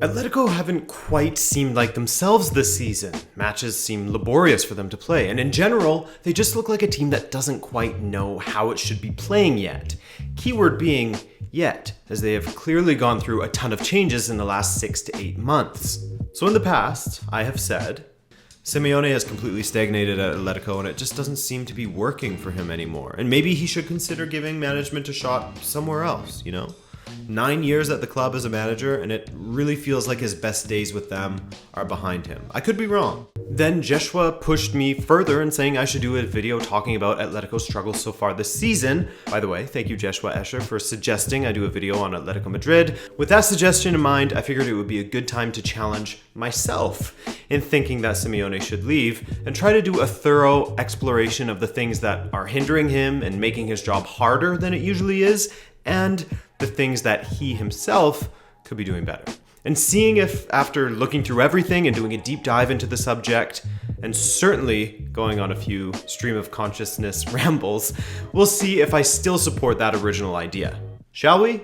Atletico haven't quite seemed like themselves this season. Matches seem laborious for them to play, and in general, they just look like a team that doesn't quite know how it should be playing yet. Keyword being yet, as they have clearly gone through a ton of changes in the last 6 to 8 months. So in the past, I have said, Simeone has completely stagnated at Atletico and it just doesn't seem to be working for him anymore. And maybe he should consider giving management a shot somewhere else, 9 years at the club as a manager, and it really feels like his best days with them are behind him. I could be wrong. Then Joshua pushed me further in saying I should do a video talking about Atletico's struggles so far this season. By the way, thank you Joshua Escher for suggesting I do a video on Atletico Madrid. With that suggestion in mind, I figured it would be a good time to challenge myself in thinking that Simeone should leave and try to do a thorough exploration of the things that are hindering him and making his job harder than it usually is, and the things that he himself could be doing better. And seeing if, after looking through everything and doing a deep dive into the subject, and certainly going on a few stream of consciousness rambles, we'll see if I still support that original idea. Shall we?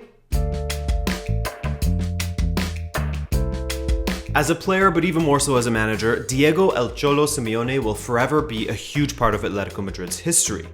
As a player, but even more so as a manager, Diego El Cholo Simeone will forever be a huge part of Atletico Madrid's history.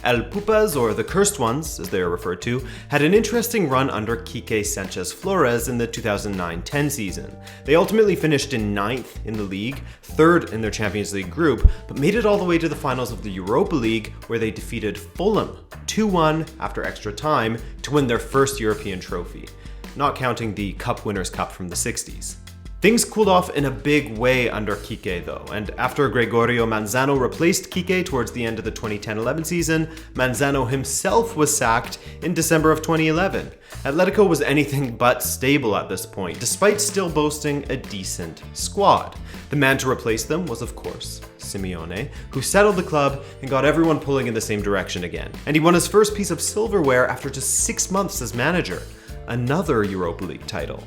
El Pupas, or the Cursed Ones, as they are referred to, had an interesting run under Quique Sanchez Flores in the 2009-10 season. They ultimately finished in 9th in the league, 3rd in their Champions League group, but made it all the way to the finals of the Europa League, where they defeated Fulham 2-1 after extra time to win their first European trophy, not counting the Cup Winners' Cup from the 60s. Things cooled off in a big way under Quique though, and after Gregorio Manzano replaced Quique towards the end of the 2010-11 season, Manzano himself was sacked in December of 2011. Atletico was anything but stable at this point, despite still boasting a decent squad. The man to replace them was, of course, Simeone, who settled the club and got everyone pulling in the same direction again. And he won his first piece of silverware after just 6 months as manager, another Europa League title.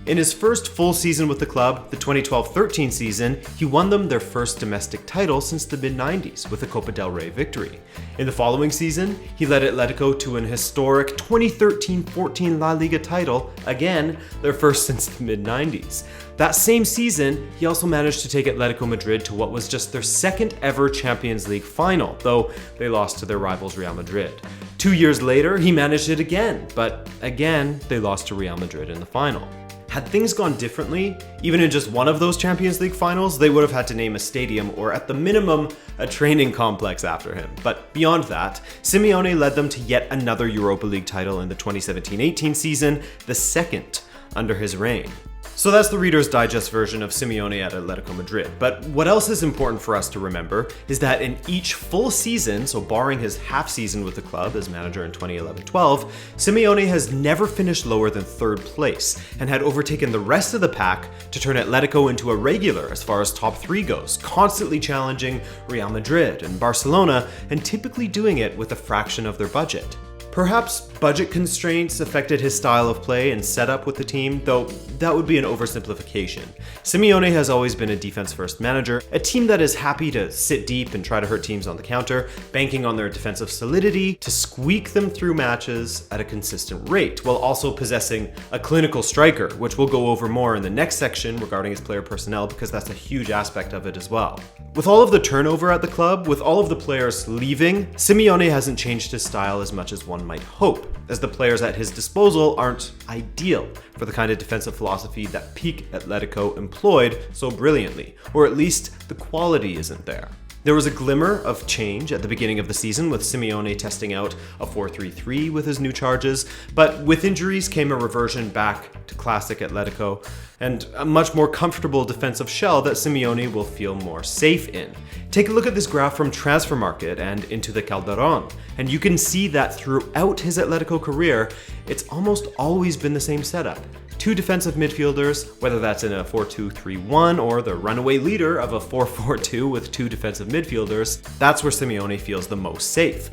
In his first full season with the club, the 2012-13 season, he won them their first domestic title since the mid-90s with a Copa del Rey victory. In the following season, he led Atletico to an historic 2013-14 La Liga title, again, their first since the mid-90s. That same season, he also managed to take Atletico Madrid to what was just their second ever Champions League final, though they lost to their rivals Real Madrid. 2 years later, he managed it again, but again, they lost to Real Madrid in the final. Had things gone differently, even in just one of those Champions League finals, they would have had to name a stadium or at the minimum, a training complex after him. But beyond that, Simeone led them to yet another Europa League title in the 2017-18 season, the second under his reign. So that's the Reader's Digest version of Simeone at Atletico Madrid. But what else is important for us to remember is that in each full season, so barring his half season with the club as manager in 2011-12, Simeone has never finished lower than 3rd place and had overtaken the rest of the pack to turn Atletico into a regular as far as top 3 goes, constantly challenging Real Madrid and Barcelona and typically doing it with a fraction of their budget. Perhaps budget constraints affected his style of play and setup with the team, though that would be an oversimplification. Simeone has always been a defense-first manager, a team that is happy to sit deep and try to hurt teams on the counter, banking on their defensive solidity to squeak them through matches at a consistent rate, while also possessing a clinical striker, which we'll go over more in the next section regarding his player personnel because that's a huge aspect of it as well. With all of the turnover at the club, with all of the players leaving, Simeone hasn't changed his style as much as one might hope, as the players at his disposal aren't ideal for the kind of defensive philosophy that peak Atletico employed so brilliantly, or at least the quality isn't there. There was a glimmer of change at the beginning of the season with Simeone testing out a 4-3-3 with his new charges, but with injuries came a reversion back to classic Atletico and a much more comfortable defensive shell that Simeone will feel more safe in. Take a look at this graph from Transfermarkt and into the Calderon, and you can see that throughout his Atletico career, it's almost always been the same setup. 2 defensive midfielders, whether that's in a 4-2-3-1 or the runaway leader of a 4-4-2 with 2 defensive midfielders, that's where Simeone feels the most safe.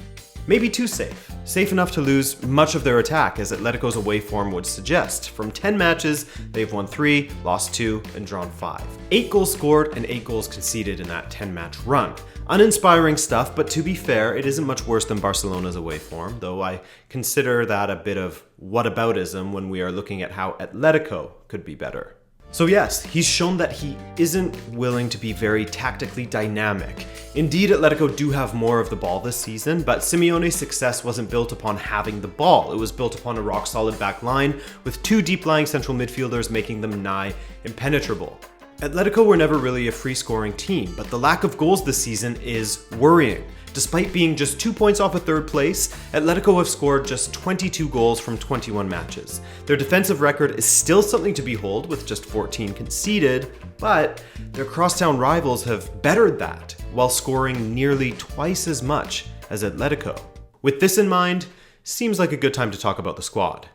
Maybe too safe. Safe enough to lose much of their attack, as Atletico's away form would suggest. From 10 matches, they've won 3, lost 2, and drawn 5. 8 goals scored and 8 goals conceded in that 10-match run. Uninspiring stuff, but to be fair, it isn't much worse than Barcelona's away form, though I consider that a bit of whataboutism when we are looking at how Atletico could be better. So yes, he's shown that he isn't willing to be very tactically dynamic. Indeed, Atletico do have more of the ball this season, but Simeone's success wasn't built upon having the ball. It was built upon a rock-solid back line with two deep-lying central midfielders making them nigh impenetrable. Atletico were never really a free-scoring team, but the lack of goals this season is worrying. Despite being just 2 points off of third place, Atletico have scored just 22 goals from 21 matches. Their defensive record is still something to behold with just 14 conceded, but their crosstown rivals have bettered that while scoring nearly twice as much as Atletico. With this in mind, seems like a good time to talk about the squad.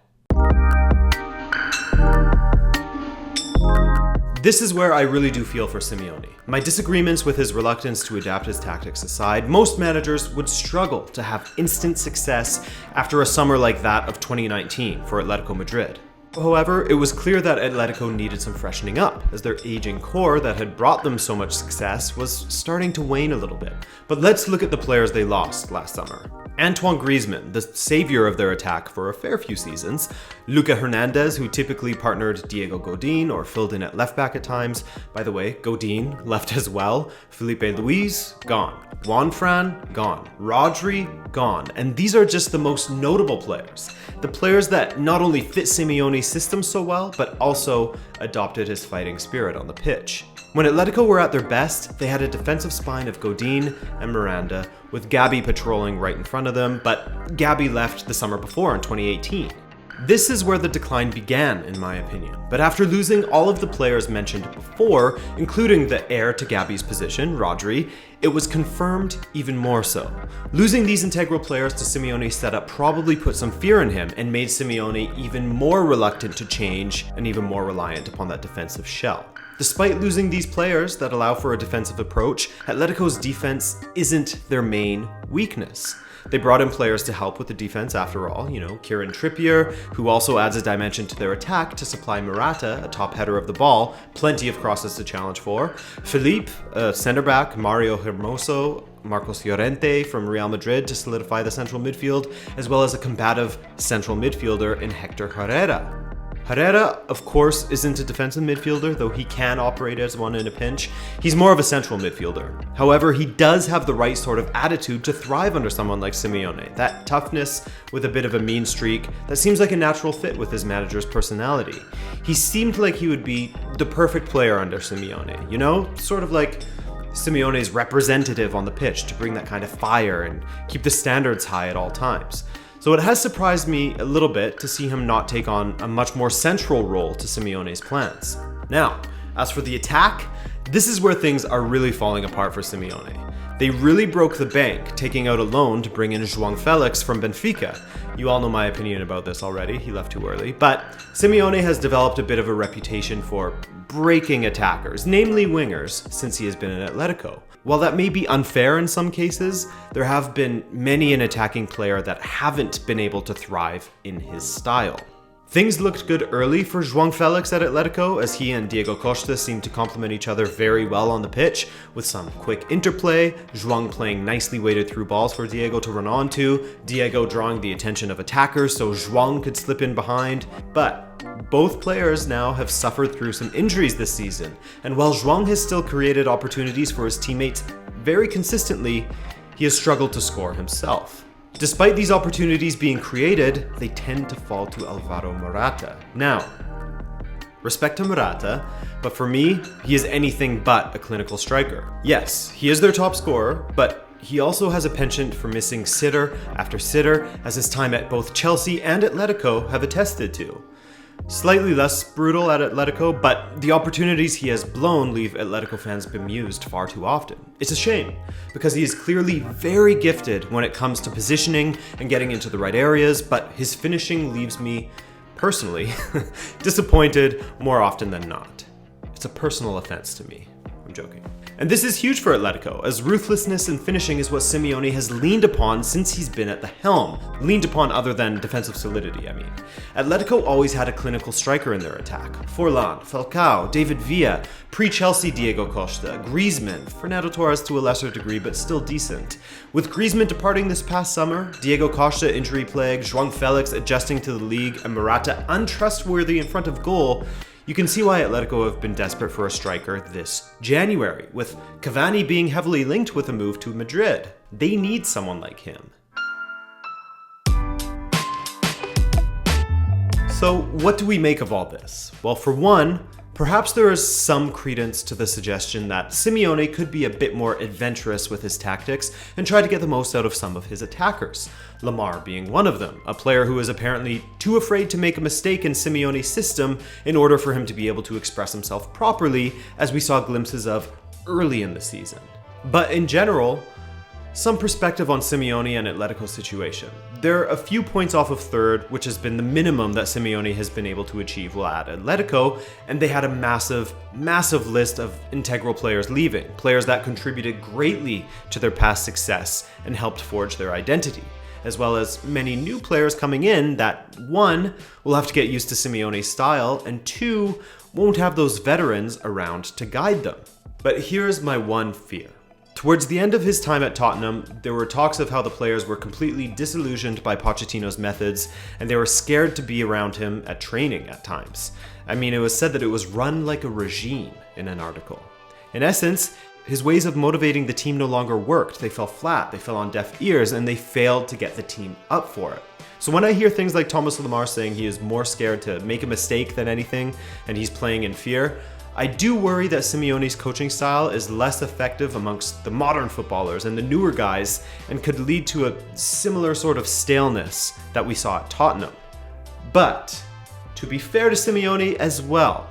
This is where I really do feel for Simeone. My disagreements with his reluctance to adapt his tactics aside, most managers would struggle to have instant success after a summer like that of 2019 for Atletico Madrid. However, it was clear that Atletico needed some freshening up, as their aging core that had brought them so much success was starting to wane a little bit. But let's look at the players they lost last summer. Antoine Griezmann, the savior of their attack for a fair few seasons, Luca Hernandez, who typically partnered Diego Godin or filled in at left back at times. By the way, Godin left as well. Felipe Luis, gone. Juan Fran, gone. Rodri, gone. And these are just the most notable players. The players that not only fit Simeone's system so well, but also adopted his fighting spirit on the pitch. When Atletico were at their best, they had a defensive spine of Godin and Miranda, with Gabi patrolling right in front of them, but Gabi left the summer before in 2018. This is where the decline began, in my opinion. But after losing all of the players mentioned before, including the heir to Gabi's position, Rodri, it was confirmed even more so. Losing these integral players to Simeone's setup probably put some fear in him and made Simeone even more reluctant to change and even more reliant upon that defensive shell. Despite losing these players that allow for a defensive approach, Atletico's defense isn't their main weakness. They brought in players to help with the defense after all, Kieran Trippier, who also adds a dimension to their attack to supply Morata, a top header of the ball, plenty of crosses to challenge for, Felipe, a centre back, Mario Hermoso, Marcos Llorente from Real Madrid to solidify the central midfield, as well as a combative central midfielder in Hector Herrera. Herrera, of course, isn't a defensive midfielder, though he can operate as one in a pinch. He's more of a central midfielder. However, he does have the right sort of attitude to thrive under someone like Simeone. That toughness with a bit of a mean streak that seems like a natural fit with his manager's personality. He seemed like he would be the perfect player under Simeone, sort of like Simeone's representative on the pitch to bring that kind of fire and keep the standards high at all times. So it has surprised me a little bit to see him not take on a much more central role to Simeone's plans. Now, as for the attack, this is where things are really falling apart for Simeone. They really broke the bank, taking out a loan to bring in João Félix from Benfica. You all know my opinion about this already, he left too early, but Simeone has developed a bit of a reputation for breaking attackers, namely wingers, since he has been in Atletico. While that may be unfair in some cases, there have been many an attacking player that haven't been able to thrive in his style. Things looked good early for João Félix at Atletico, as he and Diego Costa seemed to complement each other very well on the pitch, with some quick interplay, João playing nicely weighted through balls for Diego to run onto, Diego drawing the attention of attackers so João could slip in behind. But both players now have suffered through some injuries this season, and while João has still created opportunities for his teammates very consistently, he has struggled to score himself. Despite these opportunities being created, they tend to fall to Alvaro Morata. Now, respect to Morata, but for me, he is anything but a clinical striker. Yes, he is their top scorer, but he also has a penchant for missing sitter after sitter, as his time at both Chelsea and Atletico have attested to. Slightly less brutal at Atletico, but the opportunities he has blown leave Atletico fans bemused far too often. It's a shame, because he is clearly very gifted when it comes to positioning and getting into the right areas, but his finishing leaves me, personally, disappointed more often than not. It's a personal offense to me. I'm joking. And this is huge for Atletico, as ruthlessness in finishing is what Simeone has leaned upon since he's been at the helm. Leaned upon other than defensive solidity, I mean. Atletico always had a clinical striker in their attack. Forlan, Falcao, David Villa, pre-Chelsea Diego Costa, Griezmann, Fernando Torres to a lesser degree but still decent. With Griezmann departing this past summer, Diego Costa injury plague, João Félix adjusting to the league, and Morata untrustworthy in front of goal, You can see why Atletico have been desperate for a striker this January, with Cavani being heavily linked with a move to Madrid. They need someone like him. So what do we make of all this? Well, for one, perhaps there is some credence to the suggestion that Simeone could be a bit more adventurous with his tactics and try to get the most out of some of his attackers, Lamar being one of them, a player who is apparently too afraid to make a mistake in Simeone's system in order for him to be able to express himself properly, as we saw glimpses of early in the season. But in general, some perspective on Simeone and Atletico's situation. They're a few points off of third, which has been the minimum that Simeone has been able to achieve while at Atletico, and they had a massive list of integral players leaving, players that contributed greatly to their past success and helped forge their identity, as well as many new players coming in that, one, will have to get used to Simeone's style, and two, won't have those veterans around to guide them. But here's my one fear. Towards the end of his time at Tottenham, there were talks of how the players were completely disillusioned by Pochettino's methods, and they were scared to be around him at training at times. I mean, it was said that it was run like a regime in an article. In essence, his ways of motivating the team no longer worked. They fell flat, they fell on deaf ears, and they failed to get the team up for it. So when I hear things like Thomas Lemar saying he is more scared to make a mistake than anything, and he's playing in fear, I do worry that Simeone's coaching style is less effective amongst the modern footballers and the newer guys, and could lead to a similar sort of staleness that we saw at Tottenham. But, to be fair to Simeone as well,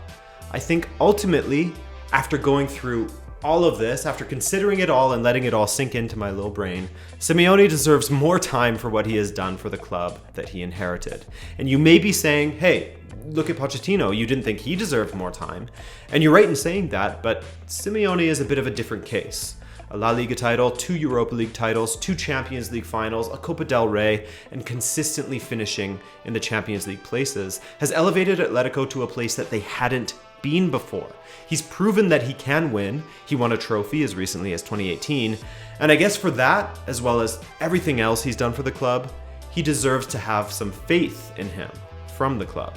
I think ultimately, after going through all of this, after considering it all and letting it all sink into my little brain, Simeone deserves more time for what he has done for the club that he inherited. And you may be saying, hey, look at Pochettino, you didn't think he deserved more time. And you're right in saying that, but Simeone is a bit of a different case. A La Liga title, 2 Europa League titles, 2 Champions League finals, a Copa del Rey, and consistently finishing in the Champions League places has elevated Atletico to a place that they hadn't been before. He's proven that he can win. He won a trophy as recently as 2018. And I guess for that, as well as everything else he's done for the club, he deserves to have some faith in him from the club.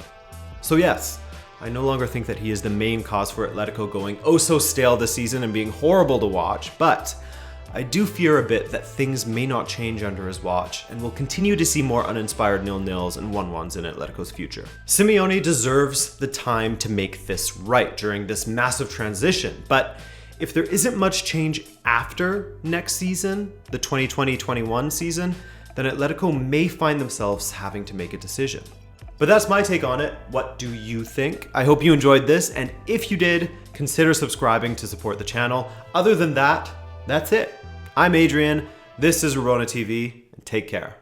So yes, I no longer think that he is the main cause for Atletico going oh so stale this season and being horrible to watch, but I do fear a bit that things may not change under his watch, and we'll continue to see more uninspired 0-0s and 1-1s in Atletico's future. Simeone deserves the time to make this right during this massive transition, but if there isn't much change after next season, the 2020-21 season, then Atletico may find themselves having to make a decision. But that's my take on it. What do you think? I hope you enjoyed this, and if you did, consider subscribing to support the channel. Other than that, that's it. I'm Adrian, this is Rabona TV, and take care.